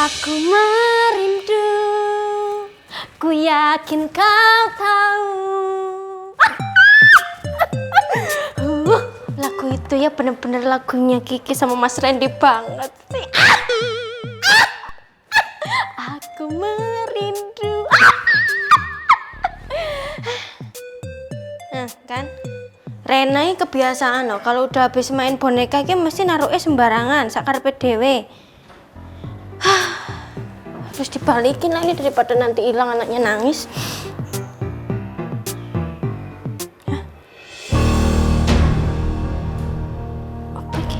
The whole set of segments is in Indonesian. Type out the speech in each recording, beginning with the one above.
Aku merindu, ku yakin kau tahu. Lagu itu ya bener-bener lagunya Kiki sama Mas Randy banget sih. Aku merindu. Nah kan, Rena ini kebiasaan loh, kalau udah habis main boneka ini mesti naruhnya sembarangan, sakarepe dhewe. Harus dibalikin lah ini daripada nanti hilang anaknya nangis. Apa ini?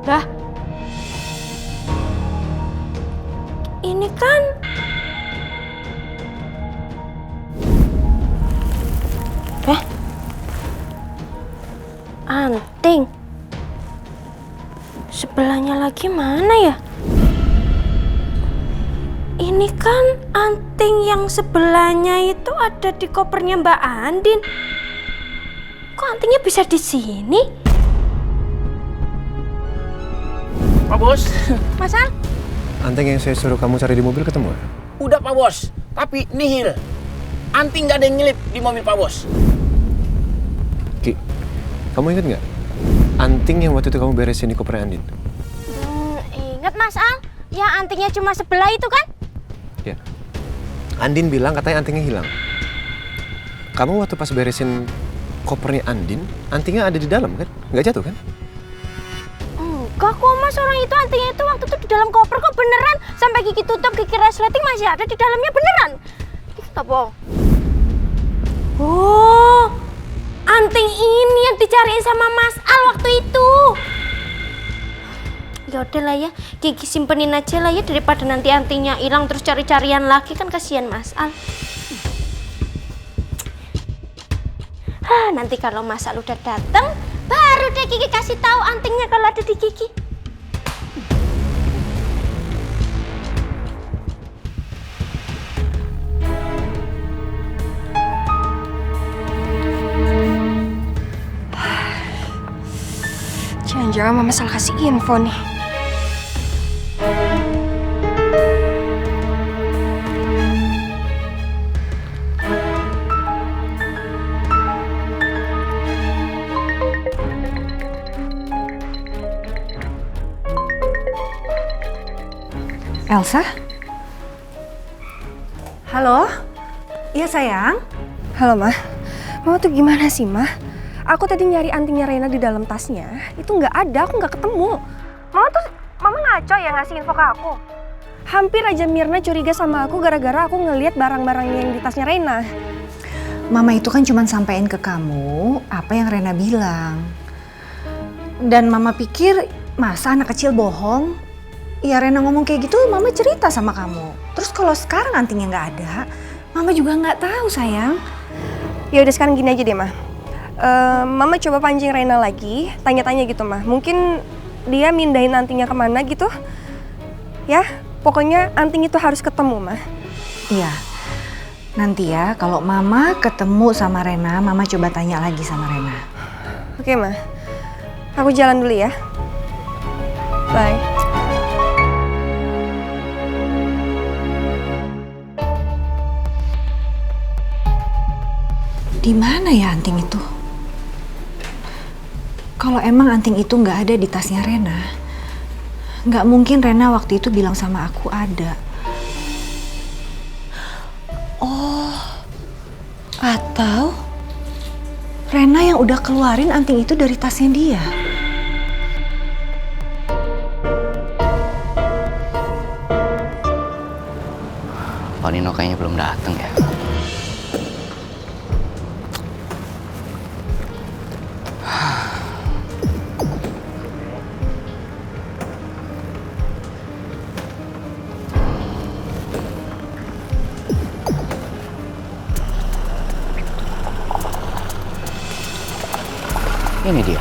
Lah, ini kan anting. Sebelahnya lagi mana ya? Ini kan anting yang sebelahnya itu ada di kopernya Mbak Andin. Kok antingnya bisa di sini? Pak Bos. Mas Al? Anting yang saya suruh kamu cari di mobil ketemu? Udah Pak Bos, tapi nihil. Anting nggak ada yang nyelip di mobil Pak Bos. Ki, kamu ingat nggak? Anting yang waktu itu kamu beresin di koper Andin? Ingat Mas Al, ya antingnya cuma sebelah itu kan? Ya. Andin bilang katanya antingnya hilang. Kamu waktu pas beresin kopernya Andin, antingnya ada di dalam kan? Nggak jatuh kan? Enggak kok Mas, orang itu antingnya itu waktu itu di dalam koper kok beneran. Sampai Kiki tutup, Kiki resleting masih ada di dalamnya beneran. Kiki nggak bohong. Oh, anting ini yang dicariin sama Mas Al waktu itu. Ya udahlah ya, Kiki simpenin aja lah ya daripada nanti antingnya hilang terus cari-carian lagi, kan kasihan Mas Al. Nanti kalau Mas Al udah datang, baru deh Kiki kasih tahu antingnya kalau ada di Kiki. Jangan-jangan Mama salah kasih info nih. Elsa? Halo? Iya sayang? Halo, Ma. Mama tuh gimana sih, Ma? Aku tadi nyari antingnya Reina di dalam tasnya. Itu nggak ada, aku nggak ketemu. Mama ngaco ya ngasih info ke aku? Hampir aja Mirna curiga sama aku gara-gara aku ngelihat barang-barangnya yang di tasnya Reina. Mama itu kan cuma sampein ke kamu apa yang Rena bilang. Dan Mama pikir masa anak kecil bohong? Ya Rena ngomong kayak gitu, Mama cerita sama kamu. Terus kalau sekarang antingnya nggak ada, Mama juga nggak tahu sayang. Ya udah sekarang gini aja deh, Ma. Mama coba pancing Reina lagi, tanya-tanya gitu, Ma. Mungkin dia mindahin antingnya kemana gitu. Ya, pokoknya anting itu harus ketemu, Ma. Iya. Nanti ya kalau Mama ketemu sama Rena, Mama coba tanya lagi sama Rena. Oke, Ma. Aku jalan dulu ya. Bye. Di mana ya anting itu? Kalau emang anting itu nggak ada di tasnya Rena, nggak mungkin Rena waktu itu bilang sama aku ada. Oh, atau Rena yang udah keluarin anting itu dari tasnya dia. Pak Nino kayaknya belum datang ya. Ini dia.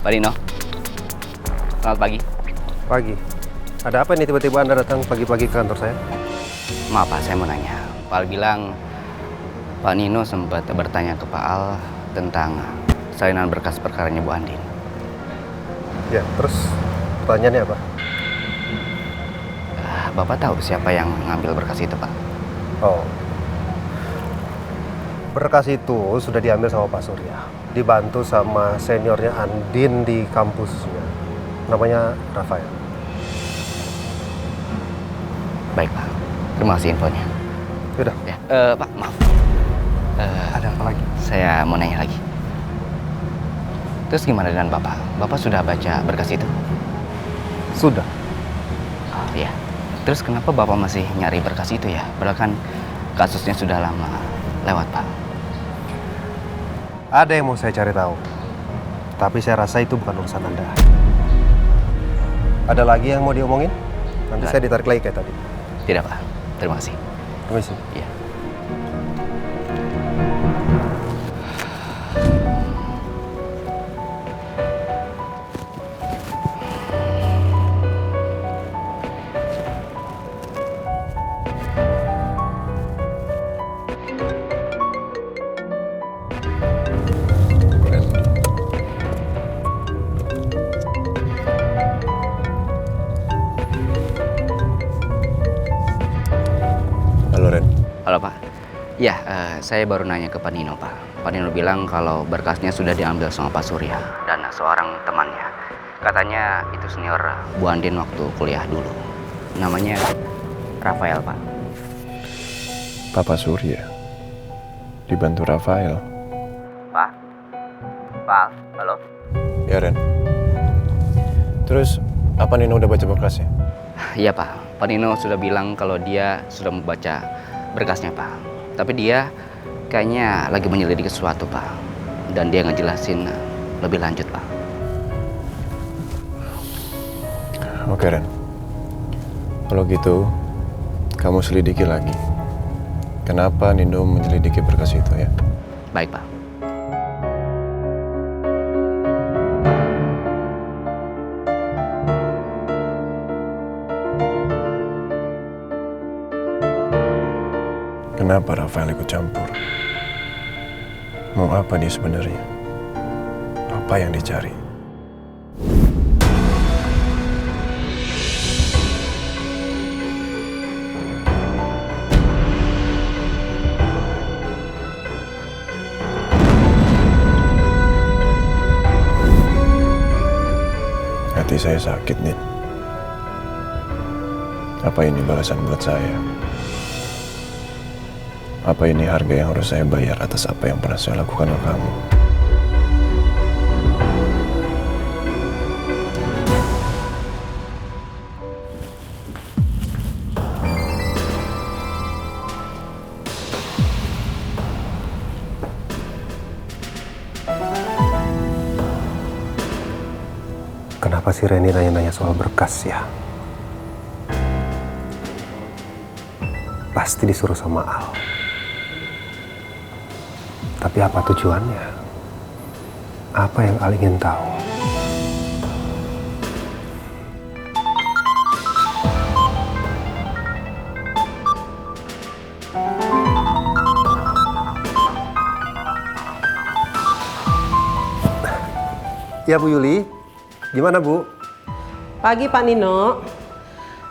Pak Nino, selamat pagi. Pagi. Ada apa nih tiba-tiba Anda datang pagi-pagi ke kantor saya? Maaf Pak, saya mau nanya. Pak Al bilang Pak Nino sempat bertanya ke Pak Al tentang salinan berkas perkaranya Bu Andin. Ya, terus pertanyaannya apa? Bapak tahu siapa yang ngambil berkas itu, Pak? Oh. Berkas itu sudah diambil sama Pak Surya. Dibantu sama seniornya Andin di kampusnya. Namanya Rafael. Baik, Pak. Terima kasih infonya. Yaudah. Ya, Pak, maaf. Ada apa lagi? Saya mau nanya lagi. Terus gimana dengan Bapak? Bapak sudah baca berkas itu? Sudah. Oh, iya. Terus kenapa Bapak masih nyari berkas itu ya? Padahal kan kasusnya sudah lama lewat, Pak. Ada yang mau saya cari tahu. Tapi saya rasa itu bukan urusan Anda. Ada lagi yang mau diomongin? Nanti saya ditarik lagi kayak tadi. Tidak, Pak. Terima kasih. Permisi. Iya. Halo Ren. Halo, Pak. Ya, saya baru nanya ke Pak Nino, Pak. Pak Nino bilang kalau berkasnya sudah diambil sama Pak Surya dan seorang temannya. Katanya itu senior Bu Andin waktu kuliah dulu. Namanya Rafael, Pak. Papa Surya. Dibantu Rafael. Pak? Pak, halo? Ya Ren. Terus apa Nino udah baca berkasnya? Iya, Pak. Pak Nino sudah bilang kalau dia sudah membaca berkasnya, Pak. Tapi dia kayaknya lagi menyelidiki sesuatu, Pak. Dan dia ngejelasin lebih lanjut, Pak. Oke Ren. Kalau gitu, kamu selidiki lagi. Kenapa Nino menyelidiki berkas itu ya? Baik, Pak. Kenapa Rafael ikut campur? Mau apa dia sebenarnya? Apa yang dicari? Hati saya sakit, Nin. Apa ini balasan buat saya? Apa ini harga yang harus saya bayar atas apa yang pernah saya lakukan ke kamu? Kenapa si Reni nanya-nanya soal berkas ya? Pasti disuruh sama Al. Tapi apa tujuannya? Apa yang Al ingin tahu? Ya Bu Yuli, gimana Bu? Pagi Pak Nino,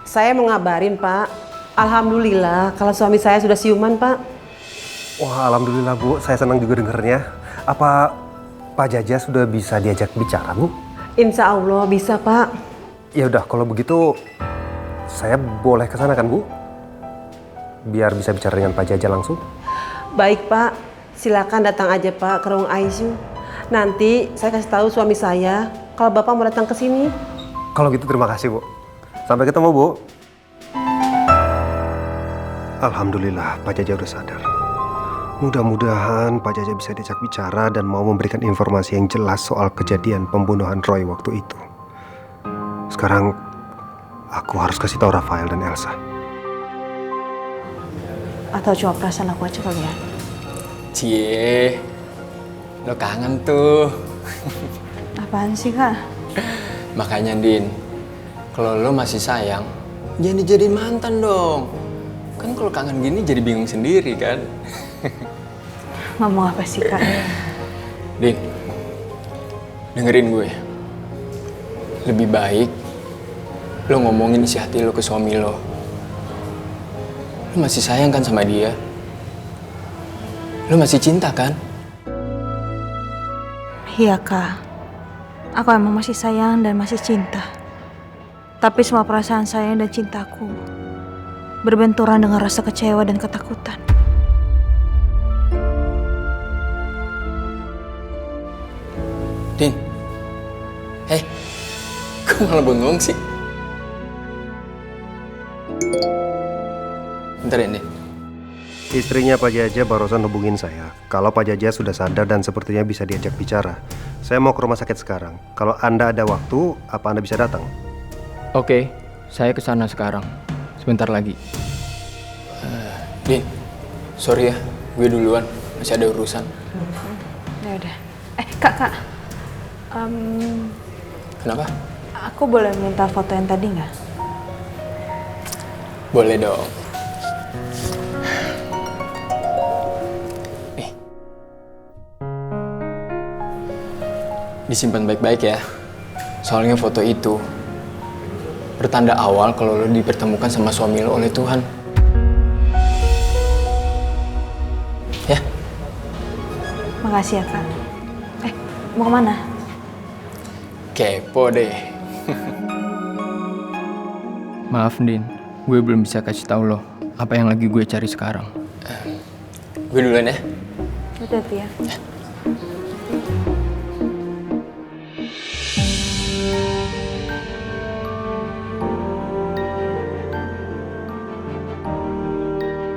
saya mau ngabarin Pak, alhamdulillah kalau suami saya sudah siuman Pak. Wah, alhamdulillah Bu, saya senang juga dengernya. Apa Pak Jaja sudah bisa diajak bicara Bu? Insya Allah bisa Pak. Ya udah, kalau begitu saya boleh ke sana kan Bu? Biar bisa bicara dengan Pak Jaja langsung. Baik Pak, silakan datang aja Pak ke ruang ICU. Nanti saya kasih tahu suami saya kalau Bapak mau datang ke sini. Kalau gitu terima kasih Bu. Sampai ketemu Bu. Alhamdulillah Pak Jaja udah sadar. Mudah-mudahan Pak Jaja bisa diajak bicara dan mau memberikan informasi yang jelas soal kejadian pembunuhan Roy waktu itu. Sekarang aku harus kasih tahu Rafael dan Elsa. Atau cuma perasaan aku aja kali ya? Cie, lo kangen tuh. Apaan sih, Kak? Makanya, Din, kalau lo masih sayang, jangan dijadiin mantan dong. Kan kalau kangen gini jadi bingung sendiri kan? Ngomong apa sih, Kak? Din, dengerin gue. Lebih baik lo ngomongin isi hati lo ke suami lo. Lo masih sayang kan sama dia? Lo masih cinta kan? Iya, Kak. Aku emang masih sayang dan masih cinta. Tapi semua perasaan sayang dan cintaku berbenturan dengan rasa kecewa dan ketakutan. Din, kok malah bengong sih? Bentar ya, Din. Istrinya Pak Jaja barusan hubungin saya. Kalau Pak Jaja sudah sadar dan sepertinya bisa diajak bicara. Saya mau ke rumah sakit sekarang. Kalau Anda ada waktu, apa Anda bisa datang? Oke, saya kesana sekarang. Sebentar lagi. Din, sorry ya, gue duluan. Masih ada urusan. Ya udah. Kak. Kenapa? Aku boleh minta foto yang tadi nggak? Boleh dong. Nih. Disimpan baik-baik ya. Soalnya foto itu pertanda awal kalau lo dipertemukan sama suami lo oleh Tuhan. Ya? Makasih ya, Kak. Mau kemana? Kepo deh. Maaf, Din. Gue belum bisa kasih tahu lo apa yang lagi gue cari sekarang. Gue duluan ya. Hati-hati ya.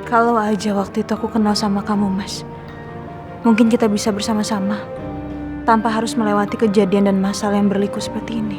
Kalau aja waktu itu aku kenal sama kamu, Mas. Mungkin kita bisa bersama-sama tanpa harus melewati kejadian dan masalah yang berliku seperti ini.